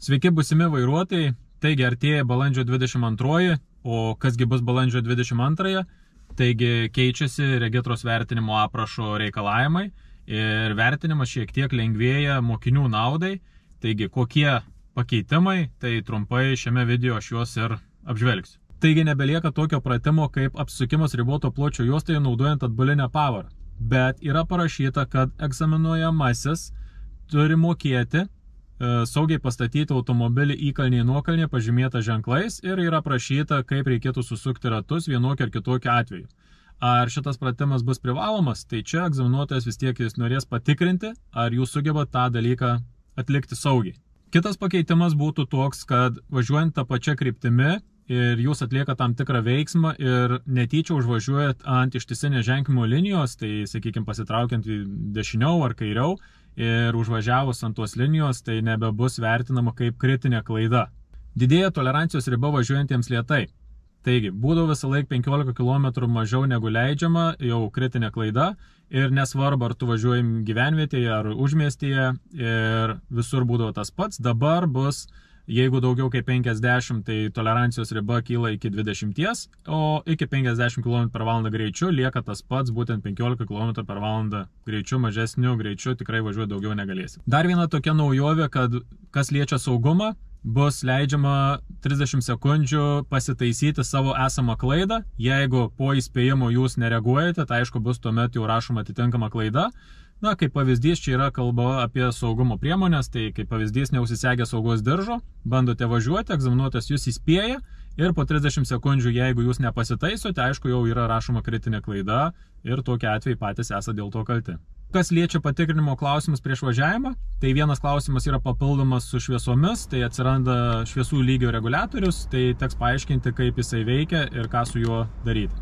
Sveiki būsimi vairuotojai, taigi artėja balandžio 22, o kasgi bus balandžio 22, taigi keičiasi regitros vertinimo aprašo reikalavimai ir vertinimas šiek tiek lengvėja mokinių naudai, taigi kokie pakeitimai, tai trumpai šiame video aš juos ir apžvelgsiu. Taigi nebelieka tokio pratimo kaip apsukimas riboto pločio juostoje naudojant atbulinę pavarą, bet yra parašyta, kad egzaminuojamasis turi mokėti saugiai pastatyti automobilį įkalnėje nuokalnėje pažymėtą ženklais ir yra prašyta, kaip reikėtų susukti ratus vienokiu ar kitokiu atveju. Ar šitas pratimas bus privalomas, tai čia egzaminuotojas vis tiek jis norės patikrinti, ar jūs sugebat tą dalyką atlikti saugiai. Kitas pakeitimas būtų toks, kad važiuojant tą pačią kryptimi ir jūs atlieka tam tikrą veiksmą ir netyčia užvažiuojat ant ištisinės ženklimo linijos, tai sakykime pasitraukiant dešiniau ar kairiau, ir užvažiavus ant tos linijos, tai nebebus vertinama kaip kritinė klaida. Didėja tolerancijos riba važiuojantiems lėtai. Taigi, būdavo visą laik 15 km mažiau negu leidžiama, jau kritinė klaida, ir nesvarbu, ar tu važiuoji gyvenvietėje ar užmiestyje, ir visur būdavo tas pats. Dabar bus, jeigu daugiau kaip 50, tai tolerancijos riba kyla iki 20, o iki 50 km/h greičiu lieka tas pats, būtent 15 km/h greičiu, mažesniu greičiu tikrai važiuoti daugiau negalėsi. Dar viena tokia naujovė, kad kas liečia saugumą, bus leidžiama 30 sekundžių pasitaisyti savo esamą klaidą. Jeigu po įspėjimo jūs nereaguojate, tai aišku bus tuomet jau rašoma atitinkama klaida. Na, kaip pavyzdys, čia yra kalba apie saugumo priemonės, tai kaip pavyzdys neužsisegę saugos diržo, bandote važiuoti, egzaminuotojas jūs įspėja ir po 30 sekundžių, jeigu jūs nepasitaisote, aišku, jau yra rašoma kritinė klaida ir tokia atveju patys esate dėl to kalti. Kas liečia patikrinimo klausimus prieš važiavimą, tai vienas klausimas yra papildomas su šviesomis, tai atsiranda šviesų lygio reguliatorius, tai teks paaiškinti, kaip jisai veikia ir ką su juo daryti.